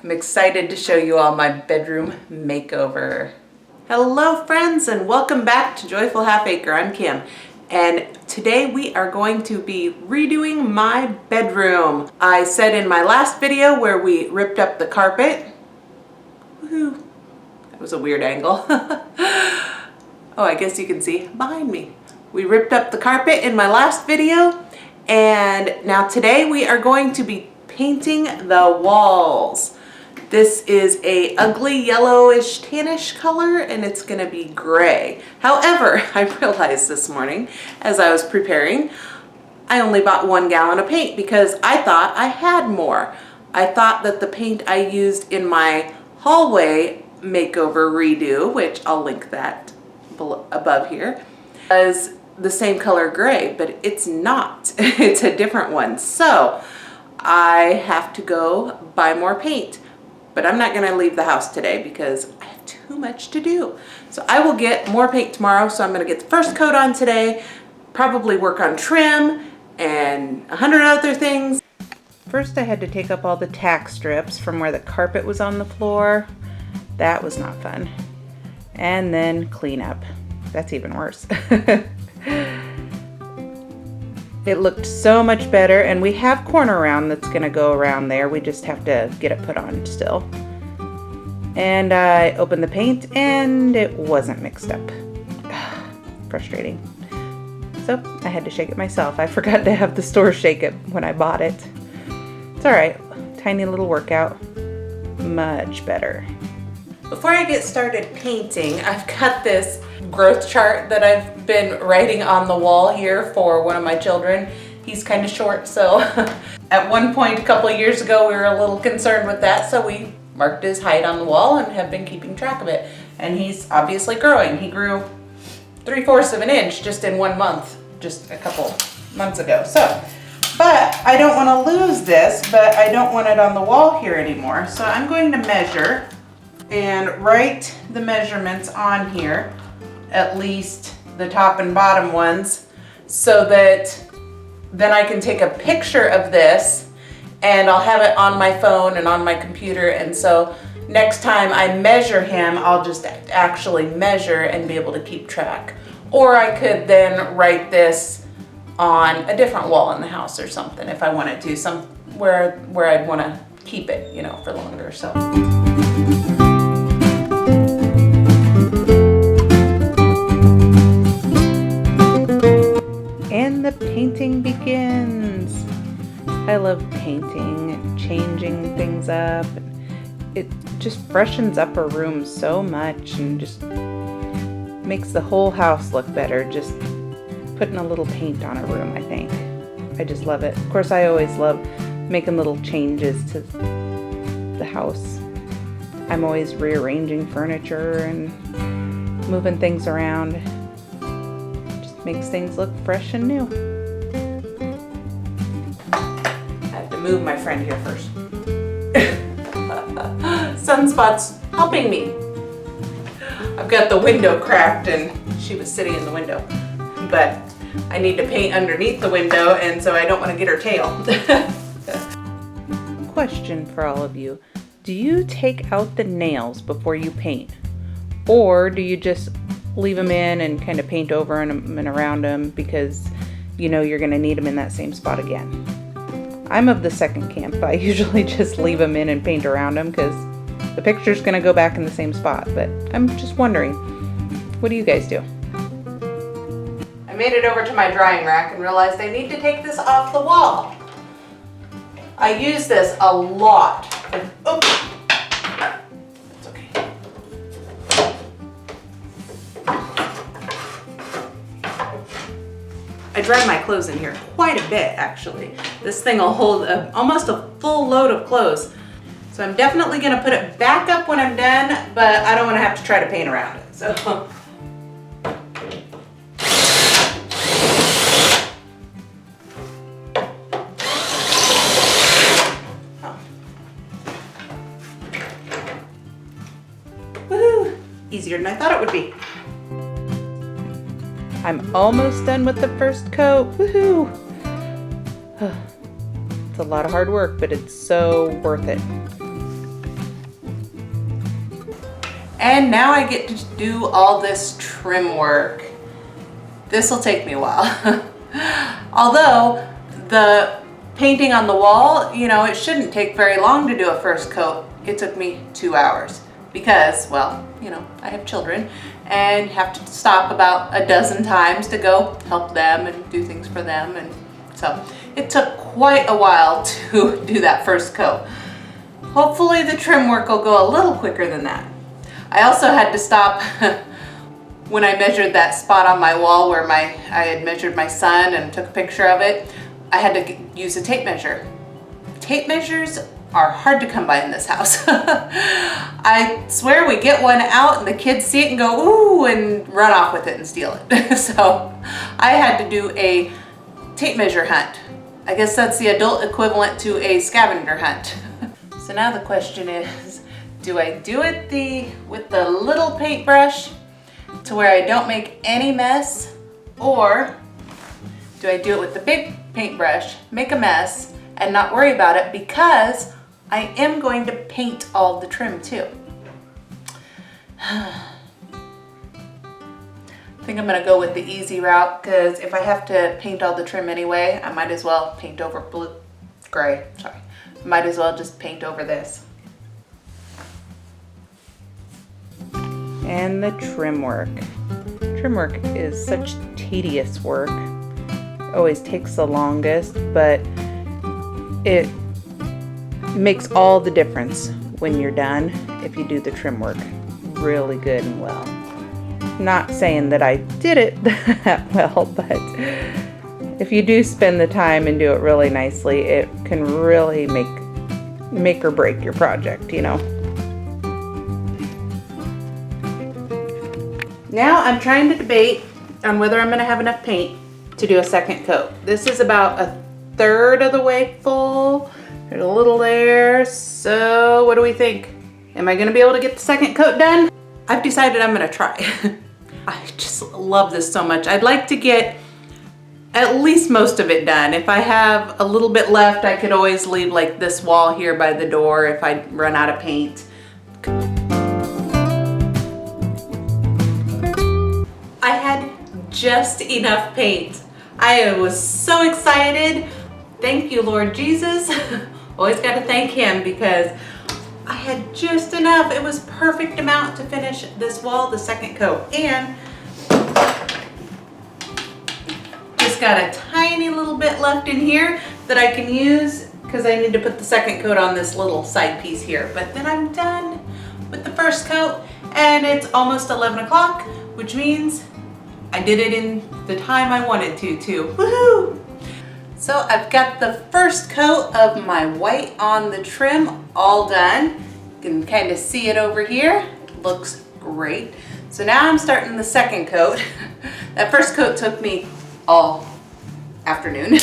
I'm excited to show you all my bedroom makeover. Hello friends and welcome back to Joyful Half Acre. I'm Kim and today we are going to be redoing my bedroom. I said in my last video where we ripped up the carpet. Woohoo! That was a weird angle. Oh, I guess you can see behind me. We ripped up the carpet in my last video and now today we are going to be painting the walls. This is a ugly yellowish tannish color and it's gonna be gray. However, I realized this morning as I was preparing, I only bought 1 gallon of paint because I thought I had more. I thought that the paint I used in my hallway makeover redo, which I'll link that above here, was the same color gray, but it's not. It's a different one. So I have to go buy more paint. But I'm not gonna leave the house today because I have too much to do. So I will get more paint tomorrow. So I'm gonna get the first coat on today, probably work on trim and 100 other things. First I had to take up all the tack strips from where the carpet was on the floor. That was not fun. And then clean up. That's even worse. It looked so much better, and we have corner round that's gonna go around there. We just have to get it put on still. And I opened the paint and it wasn't mixed up. Frustrating. So I had to shake it myself. I forgot to have the store shake it when I bought it. It's all right, tiny little workout. Much better. Before I get started painting, I've got this growth chart that I've been writing on the wall here for one of my children. He's kind of short, so at one point a couple of years ago we were a little concerned with that, so we marked his height on the wall and have been keeping track of it. And he's obviously growing. He grew 3/4 of an inch just in 1 month, just a couple months ago. So, but I don't want to lose this, but I don't want it on the wall here anymore. So I'm going to measure and write the measurements on here, at least the top and bottom ones, so that then I can take a picture of this and I'll have it on my phone and on my computer, and so next time I measure him, I'll just actually measure and be able to keep track. Or I could then write this on a different wall in the house or something if I wanted to, somewhere where I'd want to keep it, you know, for longer. So. And the painting begins. I love painting, changing things up. It just freshens up a room so much and just makes the whole house look better. Just putting a little paint on a room, I think. I just love it. Of course, I always love making little changes to the house. I'm always rearranging furniture and moving things around. Makes things look fresh and new. I have to move my friend here first. Sunspot's helping me. I've got the window cracked and she was sitting in the window. But I need to paint underneath the window, and so I don't want to get her tail. Question for all of you. Do you take out the nails before you paint? Or do you just leave them in and kind of paint over and around them because you know you're going to need them in that same spot again? I'm of the second camp. I usually just leave them in and paint around them because the picture's going to go back in the same spot. But I'm just wondering, what do you guys do? I made it over to my drying rack and realized I need to take this off the wall. I use this a lot. Oops. I dry my clothes in here quite a bit, actually. This thing will hold almost a full load of clothes. So I'm definitely gonna put it back up when I'm done, but I don't wanna have to try to paint around it, so. Oh. Woohoo! Easier than I thought it would be. I'm almost done with the first coat. Woohoo! It's a lot of hard work, but it's so worth it. And now I get to do all this trim work. This will take me a while. Although the painting on the wall, you know, it shouldn't take very long to do a first coat. It took me 2 hours because, well, you know, I have children and have to stop about a dozen times to go help them and do things for them. And so it took quite a while to do that first coat. Hopefully the trim work will go a little quicker than that. I also had to stop when I measured that spot on my wall where I had measured my son and took a picture of it. I had to use a tape measure. Tape measures are hard to come by in this house. I swear we get one out and the kids see it and go, ooh, and run off with it and steal it. So I had to do a tape measure hunt. I guess that's the adult equivalent to a scavenger hunt. So now the question is, do I do it with the little paintbrush to where I don't make any mess, or do I do it with the big paintbrush, make a mess, and not worry about it because I am going to paint all the trim too. I think I'm gonna go with the easy route because if I have to paint all the trim anyway, I might as well paint over gray, sorry. Might as well just paint over this. And the trim work. Trim work is such tedious work. It always takes the longest, but it makes all the difference when you're done if you do the trim work really good and well. Not saying that I did it that well, but if you do spend the time and do it really nicely, it can really make or break your project, you know. Now I'm trying to debate on whether I'm gonna have enough paint to do a second coat. This is about 1/3 of the way full. There's a little there. So what do we think? Am I gonna be able to get the second coat done? I've decided I'm gonna try. I just love this so much. I'd like to get at least most of it done. If I have a little bit left, I could always leave like this wall here by the door if I run out of paint. I had just enough paint. I was so excited. Thank you, Lord Jesus. Always got to thank him because I had just enough. It was perfect amount to finish this wall, the second coat. And just got a tiny little bit left in here that I can use because I need to put the second coat on this little side piece here. But then I'm done with the first coat and it's almost 11 o'clock, which means I did it in the time I wanted to too. Woohoo! So I've got the first coat of my white on the trim all done. You can kind of see it over here. It looks great. So now I'm starting the second coat. That first coat took me all afternoon.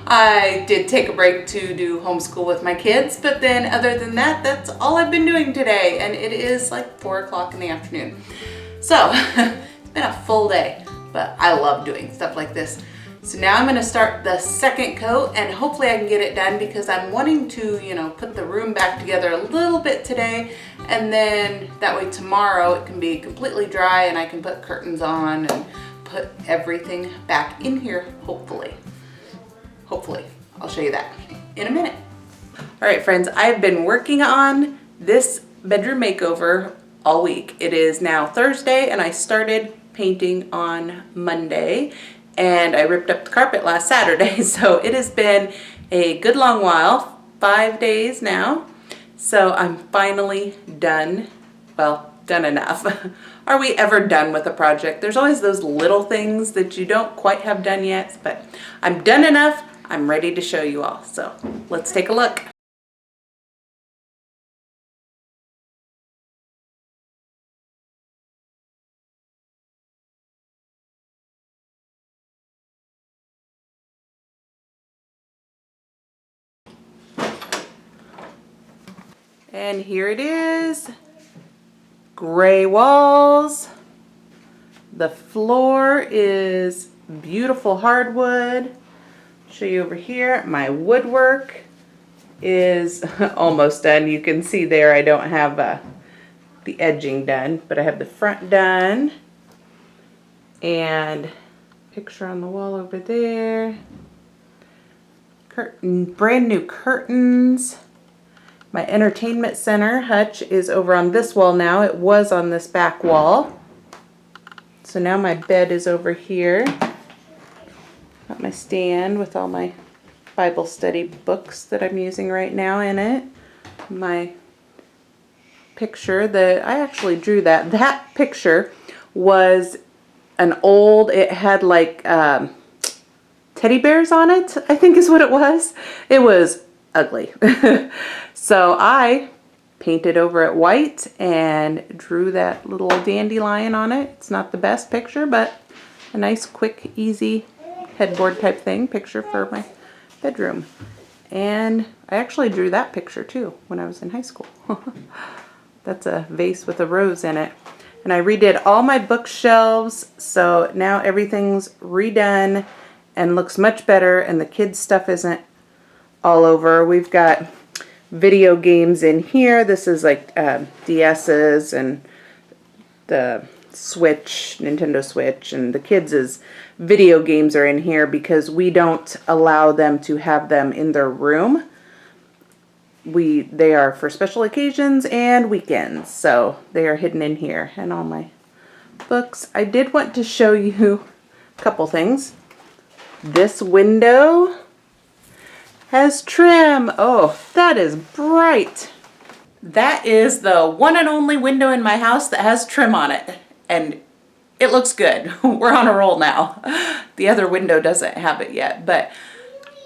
I did take a break to do homeschool with my kids, but then other than that, that's all I've been doing today. And it is like 4 o'clock in the afternoon. So it's been a full day, but I love doing stuff like this. So now I'm gonna start the second coat and hopefully I can get it done because I'm wanting to, you know, put the room back together a little bit today, and then that way tomorrow it can be completely dry and I can put curtains on and put everything back in here, hopefully. Hopefully. I'll show you that in a minute. All right, friends, I've been working on this bedroom makeover all week. It is now Thursday and I started painting on Monday. And I ripped up the carpet last Saturday, so it has been a good long while, 5 days now. So I'm finally done, well, done enough. Are we ever done with a project? There's always those little things that you don't quite have done yet, but I'm done enough. I'm ready to show you all, so let's take a look. And here it is, gray walls. The floor is beautiful hardwood. Show you over here, my woodwork is almost done. You can see there I don't have the edging done, but I have the front done. And picture on the wall over there. Brand new curtains. My entertainment center hutch is over on this wall now. It was on this back wall. So now my bed is over here. Got my stand with all my Bible study books that I'm using right now in it. My picture that I actually drew that picture was an old, it had like teddy bears on it, I think is what it was. It was ugly. So I painted over it white and drew that little dandelion on it. It's not the best picture, but a nice, quick, easy headboard type thing, picture for my bedroom. And I actually drew that picture too when I was in high school. That's a vase with a rose in it. And I redid all my bookshelves, so now everything's redone and looks much better, and the kids' stuff isn't all over. We've got video games in here. This is like DS's and the Switch, Nintendo Switch, and the kids' video games are in here because we don't allow them to have them in their room. They are for special occasions and weekends, so they are hidden in here. And all my books. I did want to show you a couple things. This window has trim. Oh, that is bright. That is the one and only window in my house that has trim on it, and it looks good. We're on a roll now. The other window doesn't have it yet, but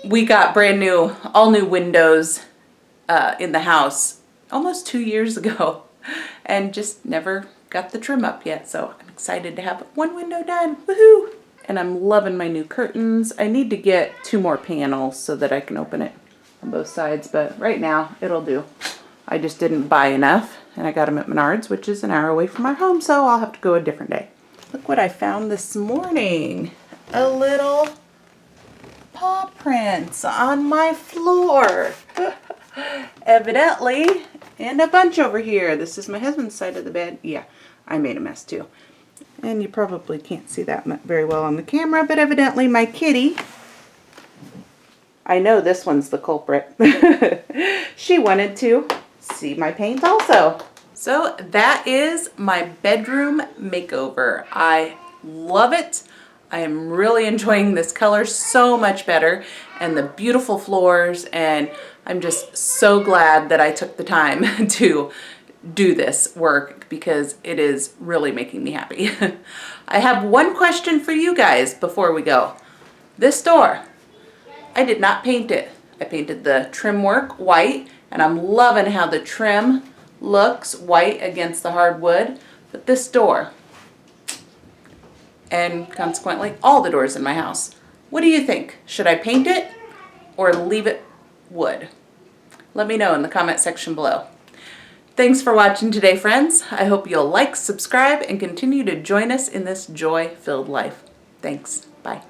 we got brand new, all new windows in the house almost 2 years ago, and just never got the trim up yet. So I'm excited to have one window done. Woohoo! And I'm loving my new curtains. I need to get 2 more panels so that I can open it on both sides, but right now it'll do. I just didn't buy enough, and I got them at Menards, which is an hour away from our home, so I'll have to go a different day. Look what I found this morning. A little paw prints on my floor. Evidently, and a bunch over here. This is my husband's side of the bed. Yeah, I made a mess too. And you probably can't see that very well on the camera, but evidently my kitty, I know this one's the culprit. She wanted to see my paint also. So that is my bedroom makeover. I love it. I am really enjoying this color so much better, and the beautiful floors, and I'm just so glad that I took the time to do this work because it is really making me happy. I have one question for you guys before we go. This door, I did not paint it. I painted the trim work white, and I'm loving how the trim looks white against the hardwood. But this door, and consequently all the doors in my house, what do you think? Should I paint it or leave it wood? Let me know in the comment section below. Thanks for watching today, friends. I hope you'll like, subscribe, and continue to join us in this joy-filled life. Thanks. Bye.